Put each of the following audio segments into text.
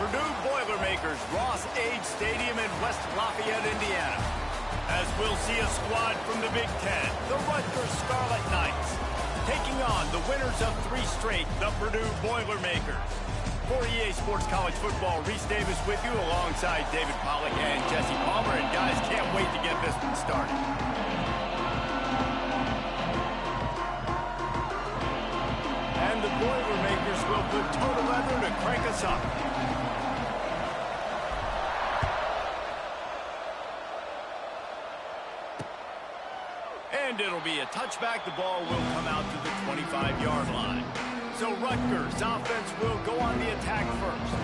Purdue Boilermakers Ross-Age Stadium in West Lafayette, Indiana. As we'll see a squad from the Big Ten, the Rutgers Scarlet Knights, taking on the winners of 3 straight, the Purdue Boilermakers. For EA Sports College Football, Reese Davis with you alongside David Pollack and Jesse Palmer. And guys, can't wait to get this one started. And the Boilermakers will put toe to leather to crank us up. And it'll be a touchback. The ball will come out to the 25-yard line. So Rutgers offense will go on the attack first.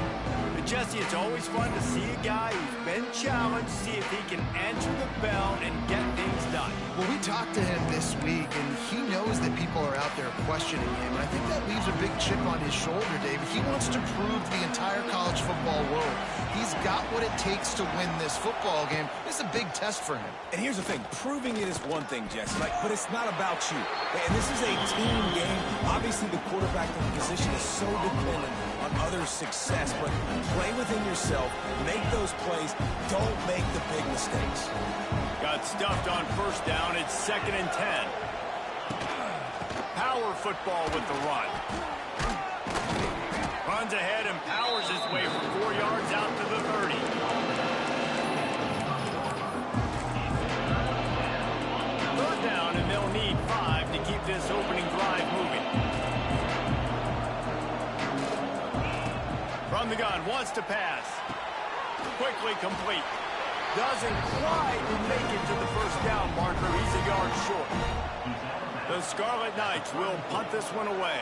But Jesse, it's always fun to see a guy who's been challenged, see if he can answer the bell and get things done. Well, we talked to him this week, and he knows that people are out there questioning him. And I think that leaves a big chip on his shoulder, David. He wants to prove to the entire college football world he's got what it takes to win this football game. It's a big test for him. And here's the thing. Proving it is one thing, Jesse, but it's not about you. And this is a team game. Obviously, the quarterback position is so dependent on others' success, but play within yourself, make those plays, don't make the big mistakes. Got stuffed on first down. It's 2nd and 10. Power football with the run. Runs ahead and powers his way for 4 yards out to the 30. Third down, and they'll need 5 to keep this opening drive moving. From the gun, wants to pass. Quickly complete. Doesn't quite make it to the first down marker. He's a yard short. The Scarlet Knights will punt this one away.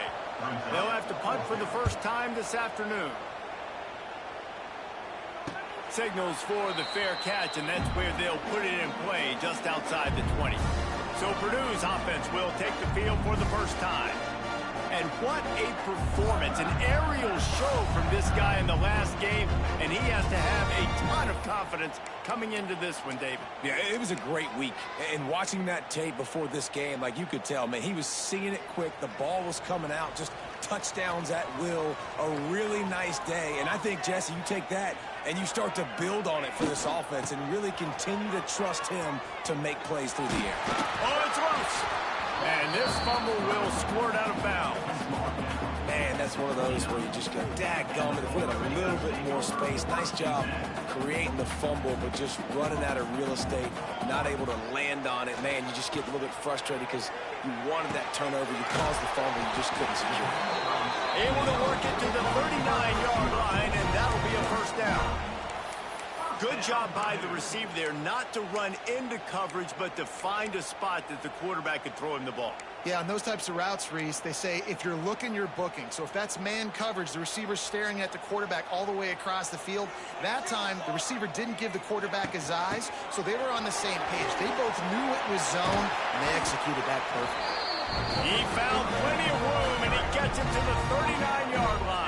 They'll have to punt for the first time this afternoon. Signals for the fair catch, and that's where they'll put it in play just outside the 20. So Purdue's offense will take the field for the first time. And what a performance, an aerial show from this guy in the last game, and he has to have a ton of confidence coming into this one, David. Yeah, it was a great week. And watching that tape before this game, like you could tell, man, he was seeing it quick. The ball was coming out, just touchdowns at will. A really nice day. And I think, Jesse, you take that and you start to build on it for this offense and really continue to trust him to make plays through the air. Oh, it's loose. And this fumble will squirt out of bounds. Man, that's one of those where you just go, dadgummit, if we had a little bit more space. Nice job creating the fumble, but just running out of real estate, not able to land on it. Man, you just get a little bit frustrated because you wanted that turnover. You caused the fumble, you just couldn't secure it. Able to work it to the 39-yard line, and that'll be a first down. Good job by the receiver there, not to run into coverage, but to find a spot that the quarterback could throw him the ball. Yeah, on those types of routes, Reese, they say if you're looking, you're booking. So if that's man coverage, the receiver's staring at the quarterback all the way across the field. That time, the receiver didn't give the quarterback his eyes, so they were on the same page. They both knew it was zone, and they executed that perfectly. He found plenty of room, and he gets him to the 39-yard line.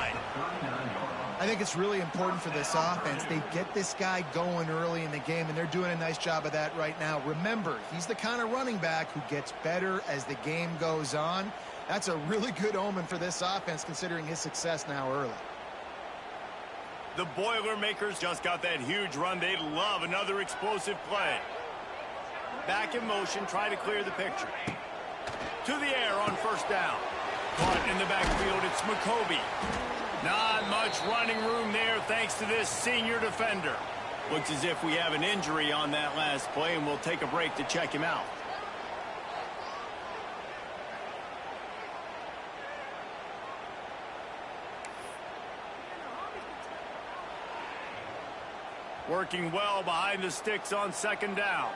I think it's really important for this offense. They get this guy going early in the game, and they're doing a nice job of that right now. Remember, he's the kind of running back who gets better as the game goes on. That's a really good omen for this offense, considering his success now early. The Boilermakers just got that huge run. They love another explosive play. Back in motion, try to clear the picture. To the air on first down. Caught in the backfield, it's McCoby. Not much running room there thanks to this senior defender. Looks as if we have an injury on that last play, and we'll take a break to check him out. Working well behind the sticks on second down.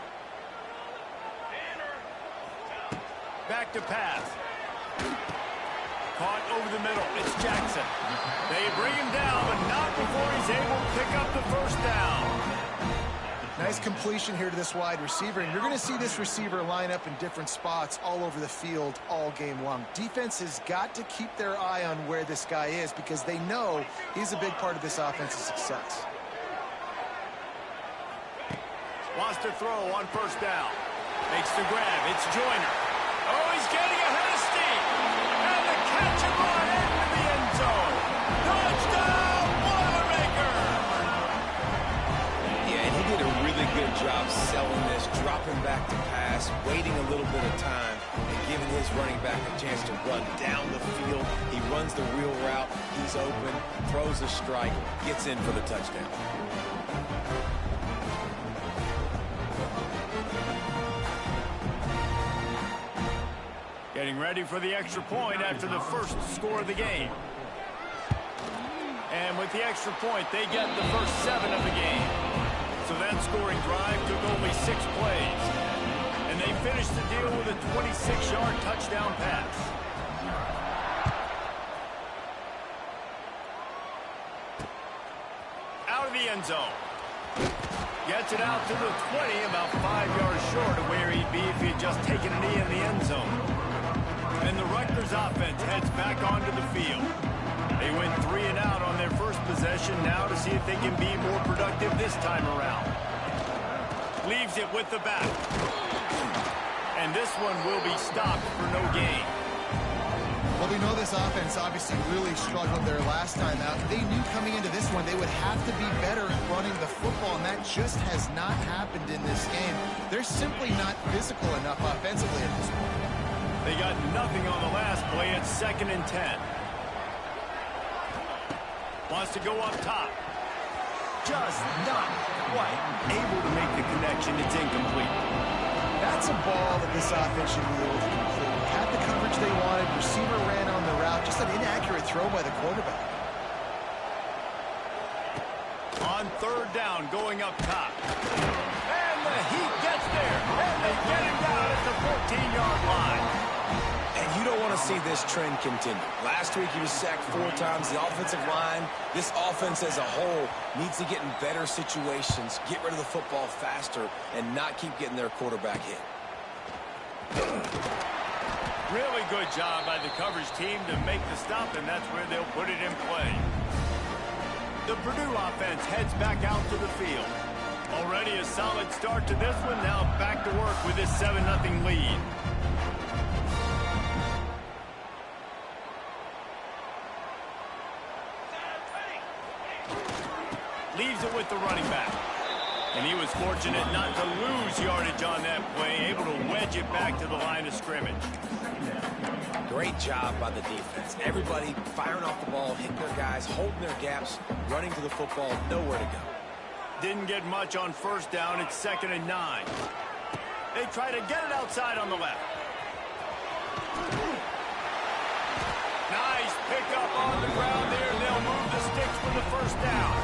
Back to pass. Caught over the middle. It's Jackson. They bring him down, but not before he's able to pick up the first down. Nice completion here to this wide receiver, and you're going to see this receiver line up in different spots all over the field all game long. Defense has got to keep their eye on where this guy is because they know he's a big part of this offense's success. Wants to throw on first down. Makes the grab. It's Joyner. Oh, he's getting ahead of steam. And the catch and run into the end zone. Touchdown, Boilermakers! dropping back to pass, waiting a little bit of time, and giving his running back a chance to run down the field. He runs the wheel route. He's open, throws a strike, gets in for the touchdown. Getting ready for the extra point after the first score of the game. And with the extra point, they get the first 7 of the game. So that scoring drive took only 6 plays. And they finished the deal with a 26-yard touchdown pass. Out of the end zone. Gets it out to the 20, about 5 yards short of where he'd be if he had just taken a knee in the end zone. And the Rutgers offense heads back onto the field. They went 3 and out on their first possession, now to see if they can be more productive this time around. Leaves it with the back. And this one will be stopped for no gain. Well, we know this offense obviously really struggled their last time out. They knew coming into this one they would have to be better at running the football, and that just has not happened in this game. They're simply not physical enough offensively at this point. They got nothing on the last play. It's 2nd and 10. Wants to go up top. Just not quite able to make the connection. It's incomplete. That's a ball that this offense should be able to complete. Had the coverage they wanted. Receiver ran on the route. Just an inaccurate throw by the quarterback. On 3rd down, going up top. And the Heat gets there. And they get him down at the 14-yard line. And you don't want to see this trend continue. Last week he was sacked 4 times. The offensive line, this offense as a whole, needs to get in better situations, get rid of the football faster, and not keep getting their quarterback hit. Really good job by the coverage team to make the stop, and that's where they'll put it in play. The Purdue offense heads back out to the field. Already a solid start to this one. Now back to work with this 7-0 lead. Leaves it with the running back. And he was fortunate not to lose yardage on that play, able to wedge it back to the line of scrimmage. Great job by the defense. Everybody firing off the ball, hitting their guys, holding their gaps, running to the football, nowhere to go. Didn't get much on 1st down. It's 2nd and 9. They try to get it outside on the left. Nice pickup on the ground there, and they'll move the sticks for the 1st down.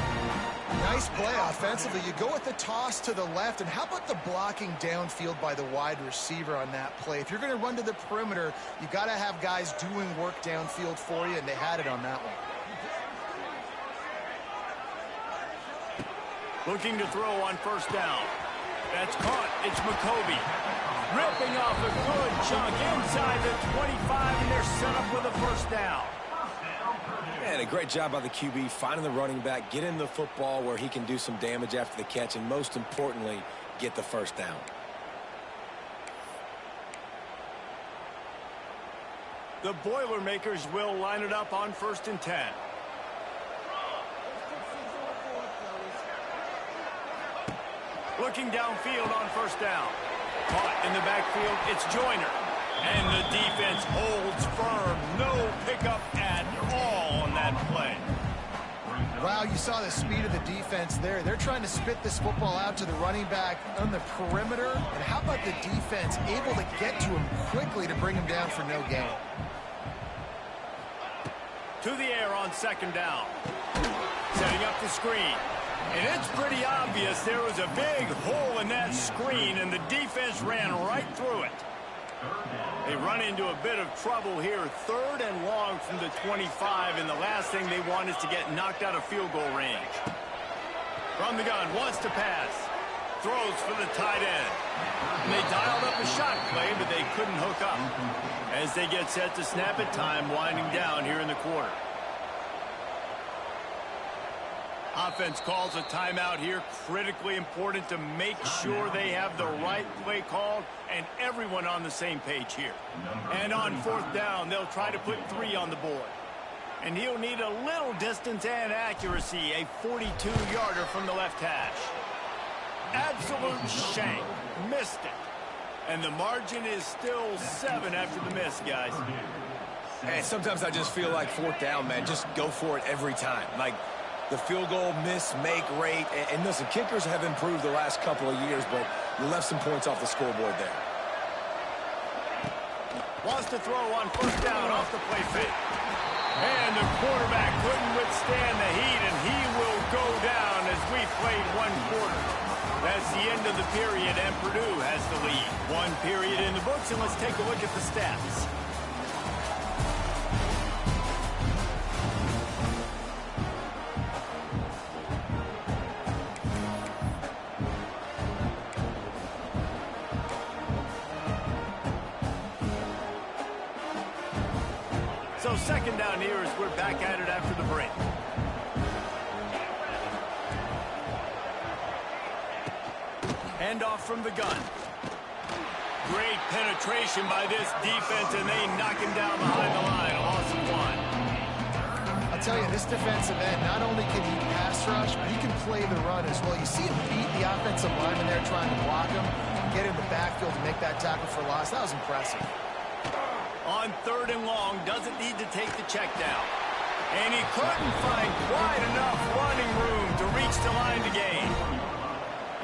Nice play offensively. You go with the toss to the left, and how about the blocking downfield by the wide receiver on that play? If you're going to run to the perimeter, you got to have guys doing work downfield for you, and they had it on that one. Looking to throw on 1st down. That's caught. It's McCovey. Ripping off a good chunk inside the 25, and they're set up with a 1st down. And a great job by the QB finding the running back, getting the football where he can do some damage after the catch, and most importantly, get the 1st down. The Boilermakers will line it up on 1st and 10. Looking downfield on 1st down. Caught in the backfield, it's Joyner. And the defense holds firm. No pickup at all on that play. Wow, you saw the speed of the defense there. They're trying to spit this football out to the running back on the perimeter. And how about the defense able to get to him quickly to bring him down for no gain? To the air on 2nd down. Setting up the screen. And it's pretty obvious there was a big hole in that screen, and the defense ran right through it. They run into a bit of trouble here. 3rd and long from the 25, and the last thing they want is to get knocked out of field goal range. From the gun, wants to pass. Throws for the tight end. And they dialed up a shot play, but they couldn't hook up. As they get set to snap it, time winding down here in the quarter. Offense calls a timeout here. Critically important to make sure they have the right play called and everyone on the same page here. And on 4th down, they'll try to put 3 on the board. And he'll need a little distance and accuracy, a 42-yarder from the left hash. Absolute shank. Missed it. And the margin is still 7 after the miss, guys. And sometimes I just feel like 4th down, man, just go for it every time. Like the field goal miss-make rate. And listen, kickers have improved the last couple of years, but you left some points off the scoreboard there. Wants to throw on 1st down off the play fake. And the quarterback couldn't withstand the heat, and he will go down as we played 1 quarter. That's the end of the period, and Purdue has the lead. 1 period in the books, and let's take a look at the stats. So 2nd down here as we're back at it after the break. Handoff from the gun. Great penetration by this defense, and they knock him down behind the line. A loss of 1. I'll tell you, this defensive end, not only can he pass rush, but he can play the run as well. You see him beat the offensive lineman there trying to block him, get in the backfield to make that tackle for loss. That was impressive. On 3rd and long, doesn't need to take the check down. And he couldn't find quite enough running room to reach the line to gain.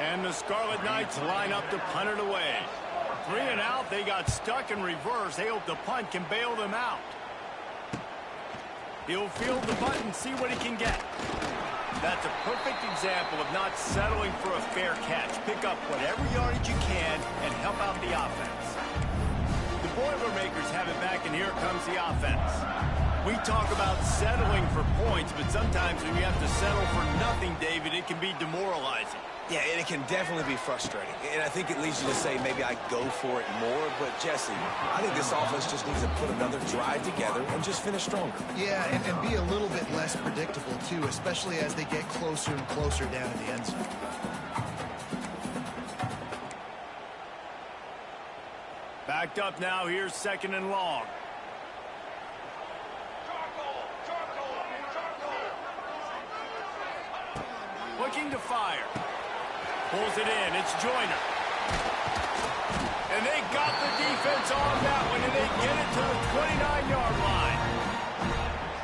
And the Scarlet Knights line up to punt it away. 3 and out, they got stuck in reverse. They hope the punt can bail them out. He'll field the punt and see what he can get. That's a perfect example of not settling for a fair catch. Pick up whatever yardage you can and help out the offense. The Boilermakers have it back, and here comes the offense. We talk about settling for points, but sometimes when you have to settle for nothing, David, it can be demoralizing. Yeah, and it can definitely be frustrating. And I think it leads you to say maybe I go for it more. But, Jesse, I think this offense just needs to put another drive together and just finish stronger. Yeah, and be a little bit less predictable, too, especially as they get closer and closer down to the end zone. Backed up now. Here's 2nd and long. Looking to fire. Pulls it in. It's Joyner. And they got the defense on that one, and they get it to the 29-yard line.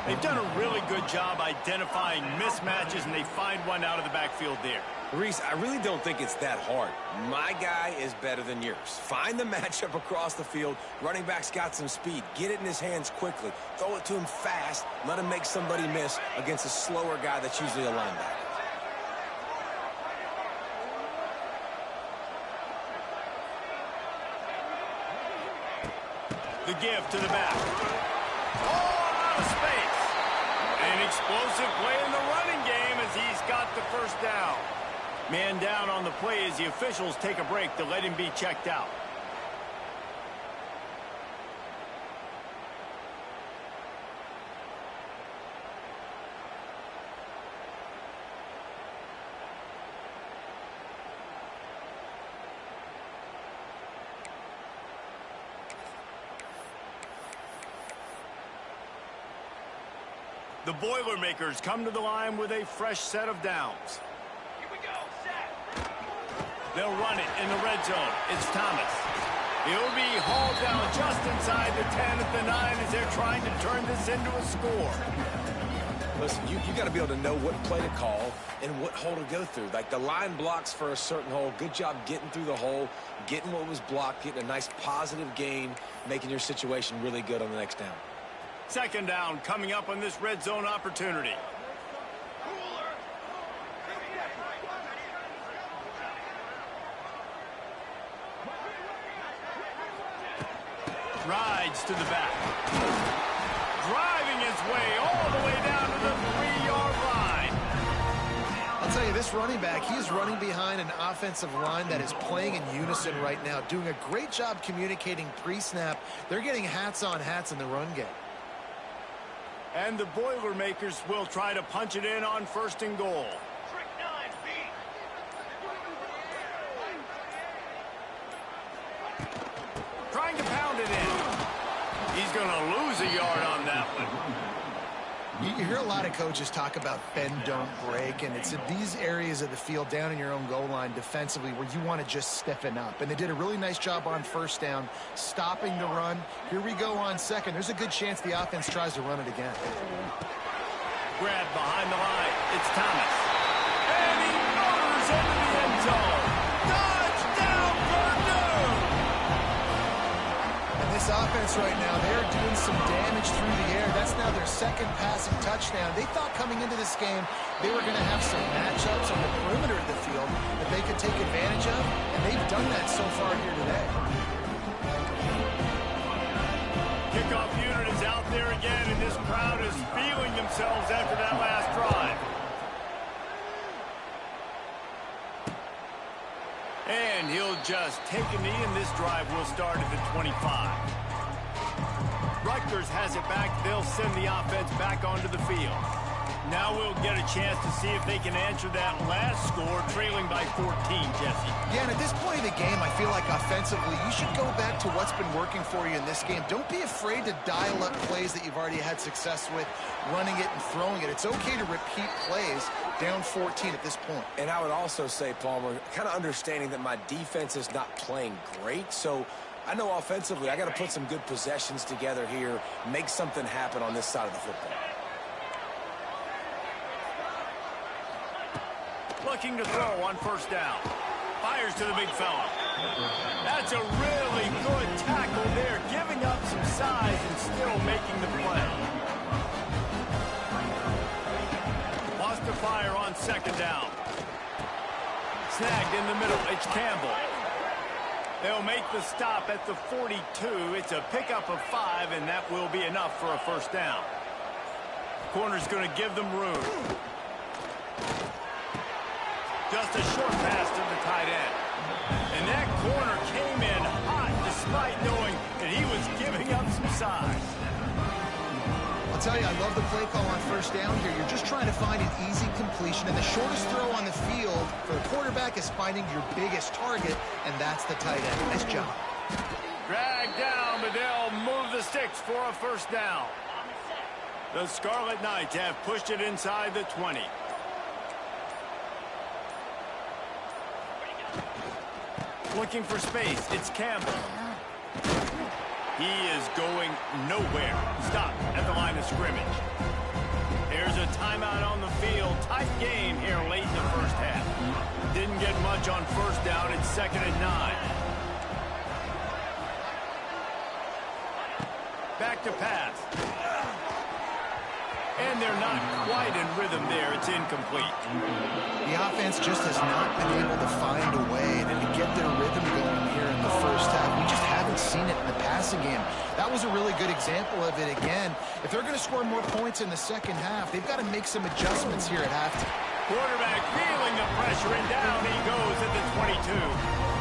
They've done a really good job identifying mismatches, and they find one out of the backfield there. Reese, I really don't think it's that hard. My guy is better than yours. Find the matchup across the field. Running back's got some speed. Get it in his hands quickly. Throw it to him fast. Let him make somebody miss against a slower guy that's usually a linebacker. The give to the back. Oh, out of space. An explosive play in the running game as he's got the 1st down. Man down on the play as the officials take a break to let him be checked out. The Boilermakers come to the line with a fresh set of downs. Here we go, set. They'll run it in the red zone. It's Thomas. He'll be hauled down just inside the 10 at the 9 as they're trying to turn this into a score. Listen, you got to be able to know what play to call and what hole to go through. Like the line blocks for a certain hole. Good job getting through the hole, getting what was blocked, getting a nice positive gain, making your situation really good on the next down. 2nd down coming up on this red zone opportunity. Rides to the back. Driving his way all the way down to the 3-yard line. I'll tell you, this running back, he's running behind an offensive line that is playing in unison right now, doing a great job communicating pre-snap. They're getting hats on hats in the run game. And the Boilermakers will try to punch it in on 1st and goal. Trick 9, beat. Trying to pound it in. He's going to lose a yard on that one. You hear a lot of coaches talk about bend, don't break, and it's in these areas of the field down in your own goal line defensively where you want to just stiffen up. And they did a really nice job on first down, stopping the run. Here we go on second. There's a good chance the offense tries to run it again. Grab behind the line. It's Thomas. And he motors into the end zone. Touchdown, Purdue! And this offense right now, they're doing some damage through the air. That's now their second passing touchdown. They thought coming into this game they were going to have some matchups on the perimeter of the field that they could take advantage of, and they've done that so far here today. Kickoff unit is out there again, and this crowd is feeling themselves after that last drive. And he'll just take a knee, and this drive will start at the 25. Rutgers has it back. They'll send the offense back onto the field. Now we'll get a chance to see if they can answer that last score, trailing by 14, Jesse. Yeah, and at this point of the game, I feel like offensively, you should go back to what's been working for you in this game. Don't be afraid to dial up plays that you've already had success with, running it and throwing it. It's okay to repeat plays down 14 at this point. And I would also say, Palmer, kind of understanding that my defense is not playing great, so I know offensively I got to put some good possessions together here, make something happen on this side of the football. Looking to throw on first down. Fires to the big fella. That's a really good tackle there, giving up some size and still making the play. Lost to fire on second down. Snagged in the middle. It's Campbell. They'll make the stop at the 42. It's a pickup of 5, and that will be enough for a first down. Corner's going to give them room. Just a short pass to the tight end. And that corner came in hot despite knowing that he was giving up some size. I'll tell you, I love the play call on first down here. You're just trying to find an easy completion, and the shortest throw on the field for the quarterback is finding your biggest target, and that's the tight end. Nice job. Drag down, but they'll move the sticks for a first down. The Scarlet Knights have pushed it inside the 20. Looking for space. It's Campbell. He is going nowhere. Stop at the line of scrimmage. There's a timeout on the field. Tight game here late in the first half. Didn't get much on first down. It's 2nd and 9. Back to pass. And they're not quite in rhythm there. It's incomplete. The offense just has not been able to find a way to get their rhythm going here in the first half. We just haven't seen it in the passing game. That was a really good example of it again. If they're going to score more points in the second half, they've got to make some adjustments here at halftime. Quarterback feeling the pressure, and down he goes at the 22.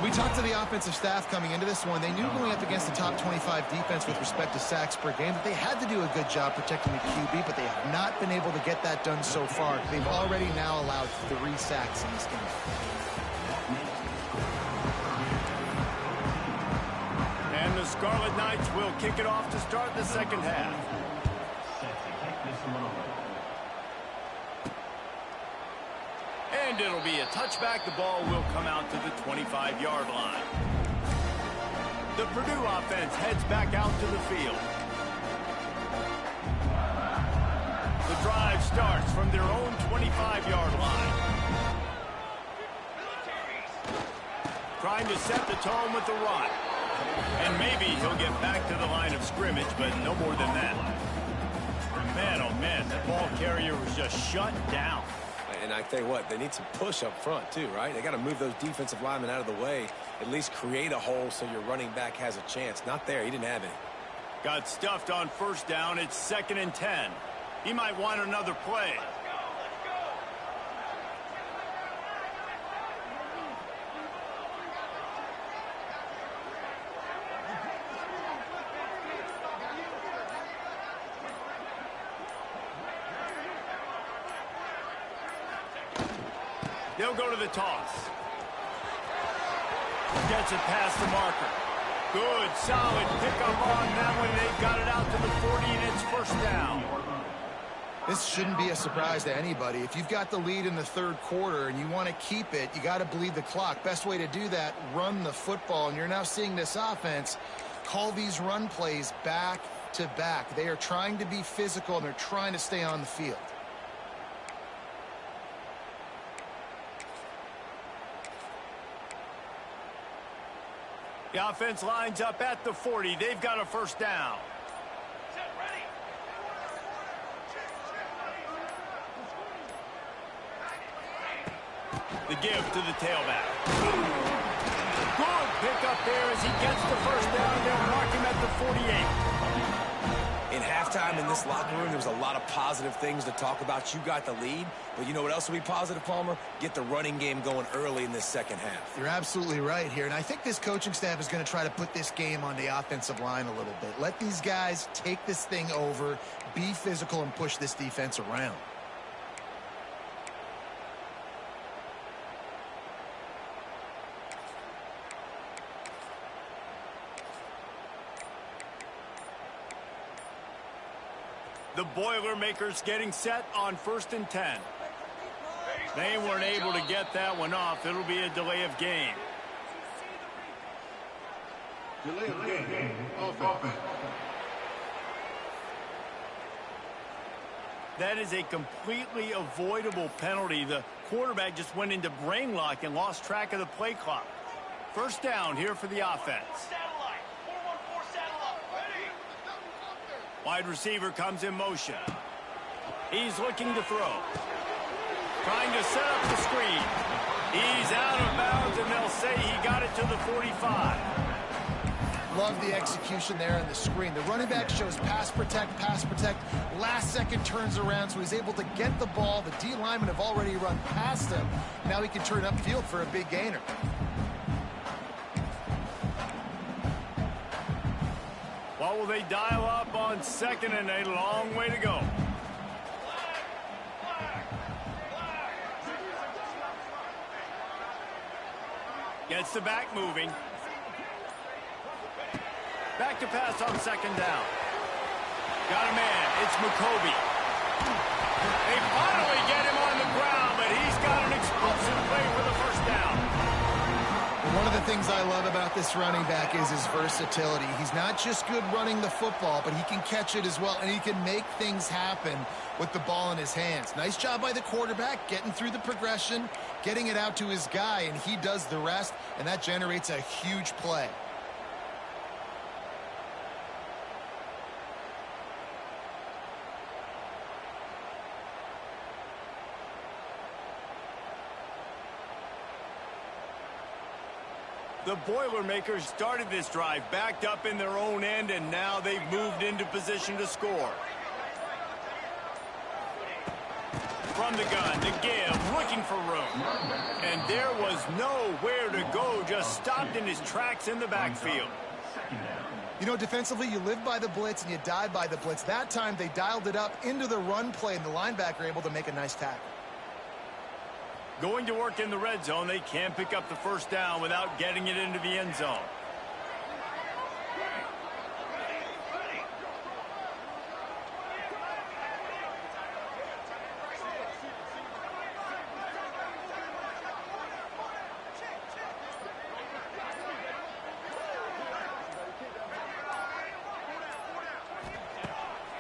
We talked to the offensive staff coming into this one. They knew going up against the top 25 defense with respect to sacks per game that they had to do a good job protecting the QB, but they have not been able to get that done so far. They've already now allowed 3 sacks in this game. And the Scarlet Knights will kick it off to start the second half. And it'll be a touchback. The ball will come out to the 25-yard line. The Purdue offense heads back out to the field. The drive starts from their own 25-yard line. Trying to set the tone with the run. And maybe he'll get back to the line of scrimmage, but no more than that. Man, oh man, that ball carrier was just shut down. And I tell you what, they need some push up front too, right? They got to move those defensive linemen out of the way, at least create a hole so your running back has a chance. Not there. He didn't have any. Got stuffed on first down. It's 2nd and 10. He might want another play. They'll go to the toss. Gets it past the marker. Good, solid pickup on that one. They've got it out to the 40, and it's first down. This shouldn't be a surprise to anybody. If you've got the lead in the third quarter and you want to keep it, you got to bleed the clock. Best way to do that, run the football. And you're now seeing this offense call these run plays back to back. They are trying to be physical, and they're trying to stay on the field. The offense lines up at the 40. They've got a first down. Set, ready. The give to the tailback. Good pickup there as he gets the first down. They'll mark him at the 48. In halftime in this locker room, there was a lot of positive things to talk about. You got the lead, but you know what else will be positive, Palmer? Get the running game going early in this second half. You're absolutely right here, and I think this coaching staff is going to try to put this game on the offensive line a little bit. Let these guys take this thing over, be physical, and push this defense around. The Boilermakers getting set on 1st and 10. They weren't able to get that one off. It'll be a delay of game. Delay of game. Offense. That is a completely avoidable penalty. The quarterback just went into brain lock and lost track of the play clock. First down here for the offense. Satellite. 414 satellite. Ready. Wide receiver comes in motion. He's looking to throw. Trying to set up the screen. He's out of bounds, and they'll say he got it to the 45. Love the execution there on the screen. The running back shows pass protect, pass protect. Last second turns around, so he's able to get the ball. The D linemen have already run past him. Now he can turn upfield for a big gainer. What will they dial up on 2nd and a long way to go? Gets the back moving. Back to pass on 2nd down. Got a man. It's McCoby. They finally get him on the ground, but he's got an explosive play for the first down. One of the things I love about this running back is his versatility. He's not just good running the football, but he can catch it as well, and he can make things happen with the ball in his hands. Nice job by the quarterback, getting through the progression, getting it out to his guy, and he does the rest, and that generates a huge play. The Boilermakers started this drive backed up in their own end, and now they've moved into position to score. From the gun, the give, looking for room. And there was nowhere to go, just stopped in his tracks in the backfield. You know, defensively, you live by the blitz and you die by the blitz. That time, they dialed it up into the run play, and the linebacker able to make a nice tackle. Going to work in the red zone, they can't pick up the first down without getting it into the end zone.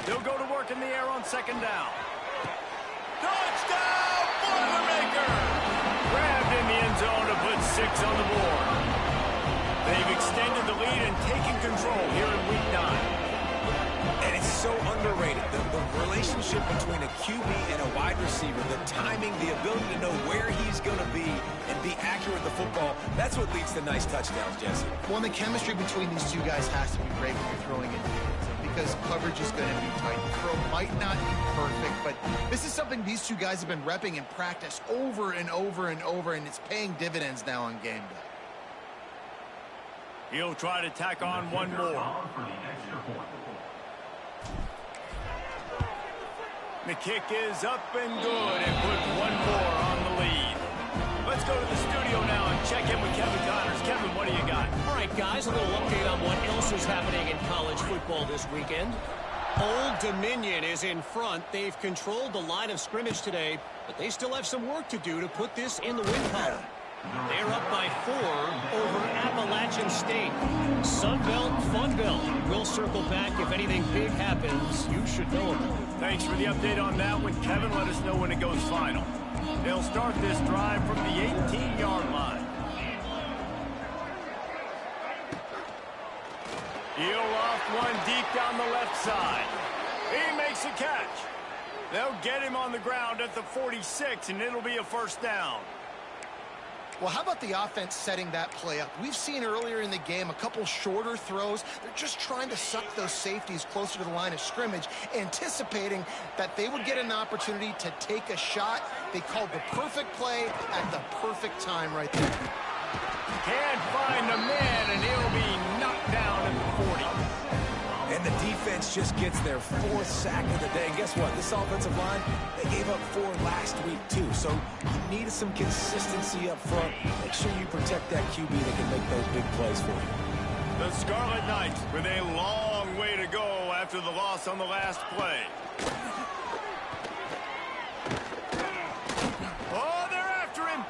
They'll go to work in the air on 2nd down. Touchdown, Boilermakers! Grabbed in the end zone to put 6 on the board. They've extended the lead and taken control here in Week 9. And it's so underrated. The relationship between a QB and a wide receiver, the timing, the ability to know where he's going to be and be accurate with the football, that's what leads to nice touchdowns, Jesse. Well, the chemistry between these two guys has to be great when you're throwing it because coverage is going to be tight. The throw might not be perfect, but this is something these two guys have been repping in practice over and over and over, and it's paying dividends now on game day. He'll try to tack on one more. The kick is up and good and put one more on the lead. Let's go to the studio now and check in with Kevin Connors. Kevin, what do you got? All right, guys, a little update on what else is happening in college football this weekend. Old Dominion is in front. They've controlled the line of scrimmage today, but they still have some work to do to put this in the win column. They're up by 4 over Appalachian State. Sunbelt, Funbelt. We'll circle back if anything big happens. You should know about it. Thanks for the update on that one, Kevin. Let us know when it goes final. They'll start this drive from the 18-yard line. He'll loft one deep down the left side. He makes a catch. They'll get him on the ground at the 46, and it'll be a first down. Well, how about the offense setting that play up? We've seen earlier in the game a couple shorter throws. They're just trying to suck those safeties closer to the line of scrimmage, anticipating that they would get an opportunity to take a shot. They called the perfect play at the perfect time right there. Can't find the man, and he'll be knocked down at the 40. And the defense just gets their 4th sack of the day. And guess what? This offensive line, they gave up 4 last week, too. So you need some consistency up front. Make sure you protect that QB that can make those big plays for you. The Scarlet Knights with a long way to go after the loss on the last play. Oh, they're after him.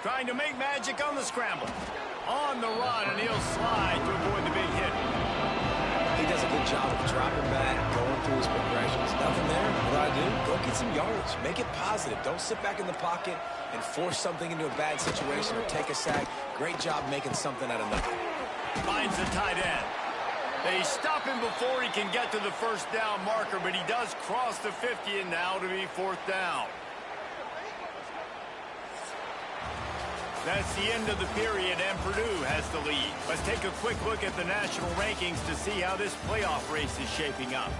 Trying to make magic on the scramble. On the run, and he'll slide to avoid the big hit. He does a good job of dropping back, going through his progressions. Nothing there. What I do? Go get some yardage. Make it positive. Don't sit back in the pocket and force something into a bad situation or take a sack. Great job making something out of nothing. Finds the tight end. They stop him before he can get to the first down marker, but he does cross the 50, and now to be 4th down. That's the end of the period, and Purdue has the lead. Let's take a quick look at the national rankings to see how this playoff race is shaping up.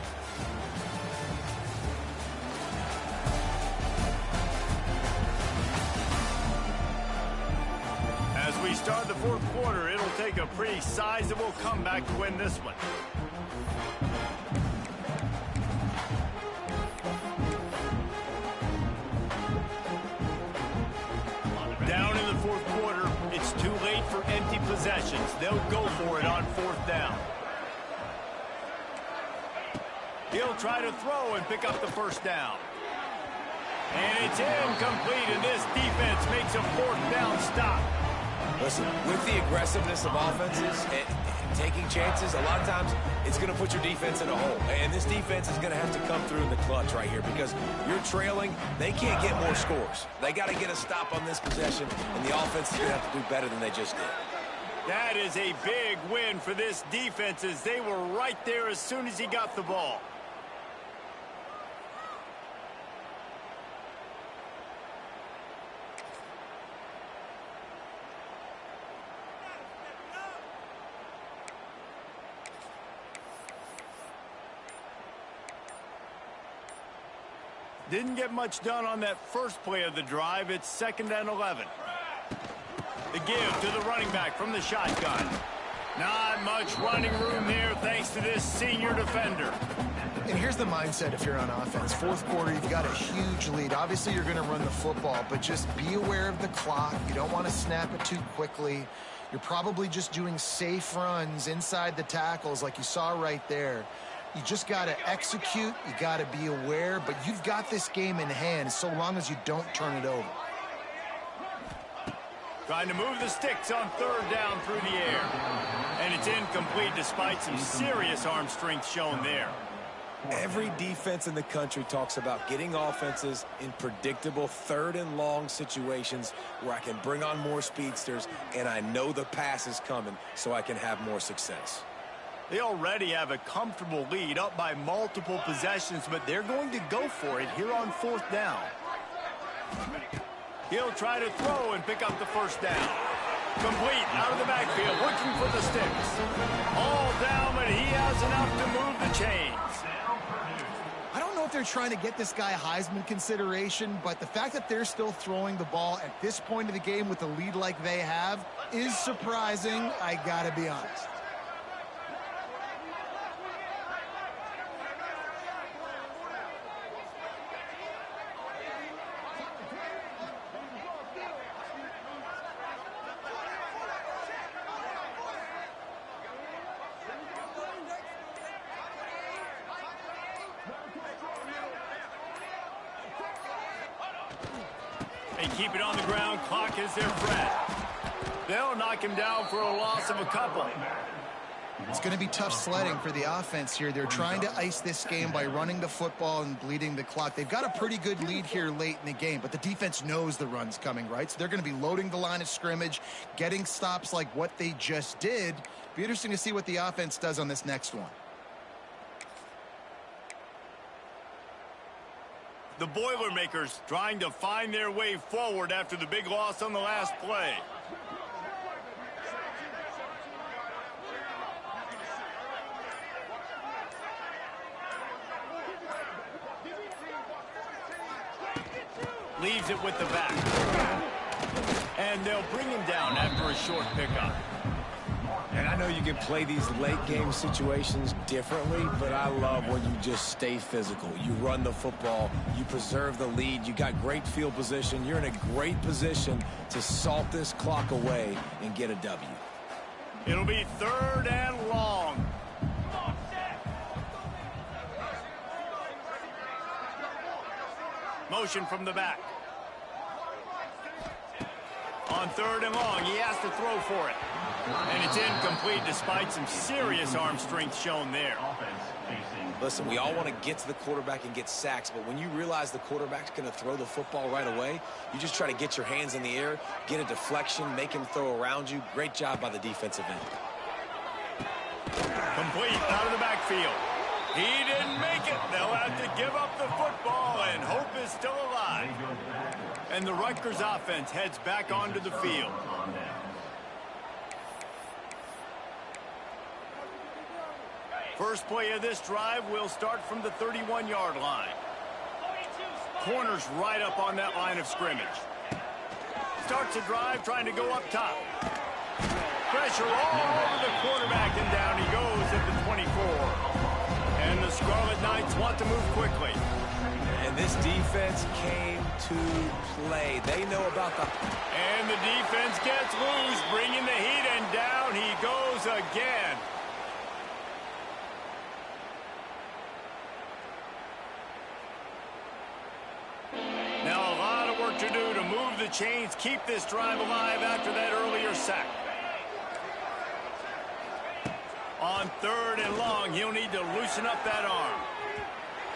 As we start the 4th quarter, it'll take a pretty sizable comeback to win this one. Down in the 4th quarter, it's too late for empty possessions. They'll go for it on 4th down. He'll try to throw and pick up the first down. And it's incomplete, and this defense makes a 4th down stop. Listen, with the aggressiveness of offenses and taking chances, a lot of times it's going to put your defense in a hole. And this defense is going to have to come through in the clutch right here because you're trailing. They can't get more scores. They got to get a stop on this possession, and the offense is going to have to do better than they just did. That is a big win for this defense as they were right there as soon as he got the ball. Didn't get much done on that first play of the drive. It's 2nd and 11. The give to the running back from the shotgun. Not much running room there thanks to this senior defender. And here's the mindset if you're on offense. 4th quarter, you've got a huge lead. Obviously, you're going to run the football, but just be aware of the clock. You don't want to snap it too quickly. You're probably just doing safe runs inside the tackles like you saw right there. You just got to execute. You got to be aware, but you've got this game in hand so long as you don't turn it over. Trying to move the sticks on 3rd down through the air. And it's incomplete despite some serious arm strength shown there. Every defense in the country talks about getting offenses in predictable 3rd and long situations where I can bring on more speedsters and I know the pass is coming so I can have more success. They already have a comfortable lead up by multiple possessions, but they're going to go for it here on 4th down. He'll try to throw and pick up the first down. Complete out of the backfield, looking for the sticks. All down, but he has enough to move the chains. I don't know if they're trying to get this guy Heisman consideration, but the fact that they're still throwing the ball at this point of the game with a lead like they have is surprising, I gotta be honest. They keep it on the ground. Clock is their friend. They'll knock him down for a loss of a couple. It's going to be tough sledding for the offense here. They're trying to ice this game by running the football and bleeding the clock. They've got a pretty good lead here late in the game, but the defense knows the run's coming, right? So they're going to be loading the line of scrimmage, getting stops like what they just did. Be interesting to see what the offense does on this next one. The Boilermakers trying to find their way forward after the big loss on the last play. Leaves it with the back. And they'll bring him down after a short pickup. And I know you can play these late game situations differently, but I love when you just stay physical. You run the football, you preserve the lead, you got great field position, you're in a great position to salt this clock away and get a W. It'll be 3rd and long. Motion from the back. On 3rd and long, he has to throw for it. And it's incomplete despite some serious arm strength shown there. Listen, we all want to get to the quarterback and get sacks, but when you realize the quarterback's going to throw the football right away, you just try to get your hands in the air, get a deflection, make him throw around you. Great job by the defensive end. Complete out of the backfield. He didn't make it. They'll have to give up the football, and hope is still alive. And the Rutgers offense heads back onto the field. First play of this drive will start from the 31-yard line. Corners right up on that line of scrimmage. Starts a drive trying to go up top. Pressure all over the quarterback, and down he goes at the 24. And the Scarlet Knights want to move quickly. And this defense came to play. They know about the... And the defense gets loose, bringing the heat, and down he goes again. Now a lot of work to do to move the chains, keep this drive alive after that earlier sack. On 3rd and long, he'll need to loosen up that arm.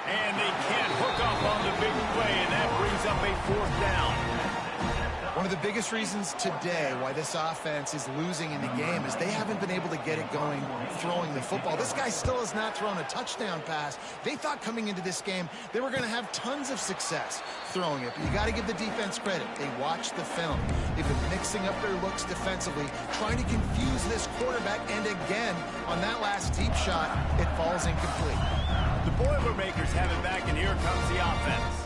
And they can't hook up on the big play, and that brings up a 4th down. One of the biggest reasons today why this offense is losing in the game is they haven't been able to get it going throwing the football. This guy still has not thrown a touchdown pass. They thought coming into this game they were going to have tons of success throwing it. But you got to give the defense credit. They watched the film. They've been mixing up their looks defensively, trying to confuse this quarterback. And again, on that last deep shot, it falls incomplete. The Boilermakers have it back, and here comes the offense.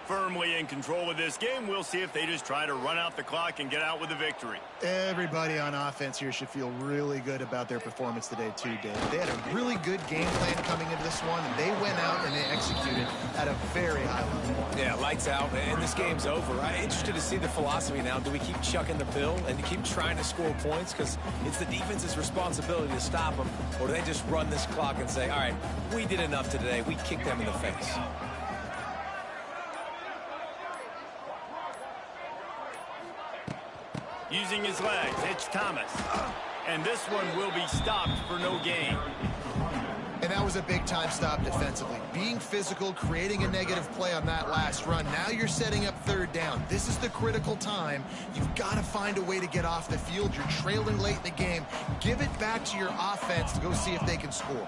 Firmly in control of this game. We'll see if they just try to run out the clock and get out with a victory. Everybody on offense here should feel really good about their performance today too, Dave. They had a really good game plan coming into this one, and they went out and they executed at a very high level. Yeah, lights out, and this game's over. I'm interested to see the philosophy now. Do we keep chucking the pill and keep trying to score points? Because it's the defense's responsibility to stop them. Or do they just run this clock and say, all right, we did enough today. We kicked them in the face. Using his legs, it's Thomas. And this one will be stopped for no gain. And that was a big-time stop defensively. Being physical, creating a negative play on that last run. Now you're setting up 3rd down. This is the critical time. You've got to find a way to get off the field. You're trailing late in the game. Give it back to your offense to go see if they can score.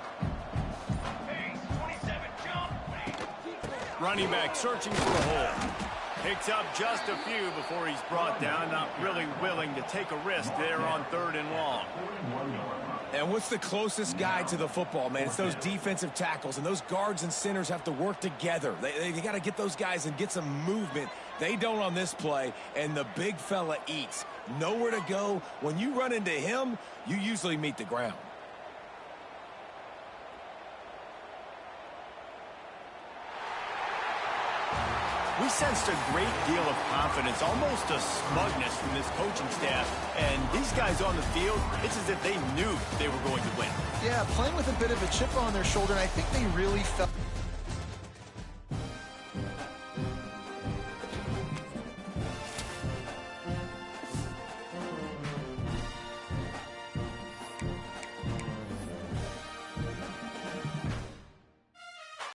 Running back searching for a hole. Picks up just a few before he's brought down. Not really willing to take a risk there on 3rd and long. And what's the closest guy to the football, man? It's those defensive tackles, and those guards and centers have to work together. They got to get those guys and get some movement. They don't on this play, and the big fella eats. Nowhere to go. When you run into him, you usually meet the ground. We sensed a great deal of confidence, almost a smugness from this coaching staff. And these guys on the field, it's as if they knew they were going to win. Yeah, playing with a bit of a chip on their shoulder, and I think they really felt...